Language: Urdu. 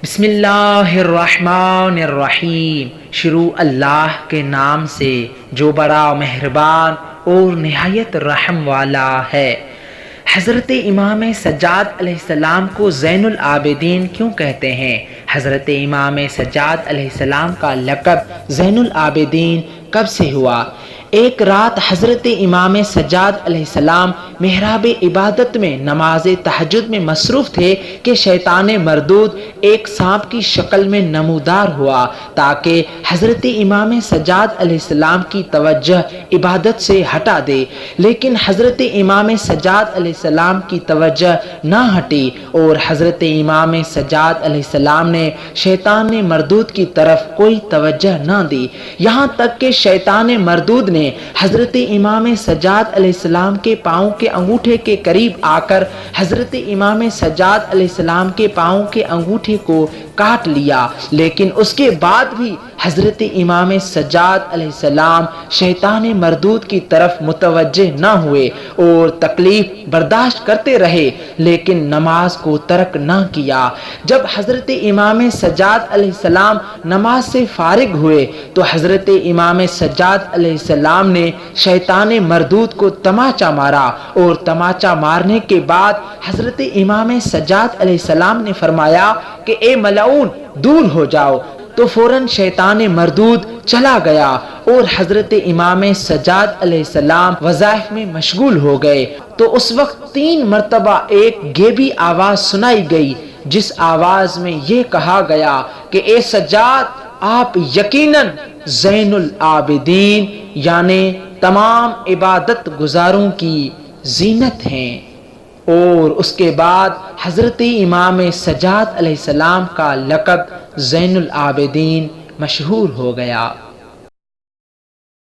بسم اللہ الرحمن الرحیم، شروع اللہ کے نام سے جو بڑا مہربان اور نہایت رحم والا ہے۔ حضرت امام سجاد علیہ السلام کو زین العابدین کیوں کہتے ہیں؟ حضرت امام سجاد علیہ السلام کا لقب زین العابدین کب سے ہوا؟ ایک رات حضرت امام سجاد علیہ السلام محراب عبادت میں نماز تہجد میں مصروف تھے کہ شیطان مردود ایک سانپ کی شکل میں نمودار ہوا تاکہ حضرت امام سجاد علیہ السلام کی توجہ عبادت سے ہٹا دے، لیکن حضرت امام سجاد علیہ السلام کی توجہ نہ ہٹی اور حضرت امام سجاد علیہ السلام نے شیطان مردود کی طرف کوئی توجہ نہ دی، یہاں تک کہ شیطان مردود نے حضرت امام سجاد علیہ السلام کے پاؤں کے انگوٹھے کے قریب آ کر حضرت امام سجاد علیہ السلام کے پاؤں کے انگوٹھے کو کاٹ لیا، لیکن اس کے بعد بھی حضرت امام سجاد علیہ السلام شیطان مردود کی طرف متوجہ نہ ہوئے اور تکلیف برداشت کرتے رہے، لیکن نماز کو ترک نہ کیا۔ جب حضرت امام سجاد علیہ السلام نماز سے فارغ ہوئے تو حضرت امام سجاد علیہ السلام نے شیطان مردود کو تماچا مارا، اور تماچا مارنے کے بعد حضرت امام سجاد علیہ السلام نے فرمایا کہ اے ملعون دور ہو جاؤ، تو فوراً شیطان مردود چلا گیا اور حضرت امام سجاد علیہ السلام وظائف میں مشغول ہو گئے۔ تو اس وقت 3 مرتبہ ایک گیبی آواز سنائی گئی جس آواز میں یہ کہا گیا کہ اے سجاد، آپ یقیناً زین العابدین یعنی تمام عبادت گزاروں کی زینت ہیں۔ اور اس کے بعد حضرت امام سجاد علیہ السلام کا لقب زین العابدین مشہور ہو گیا۔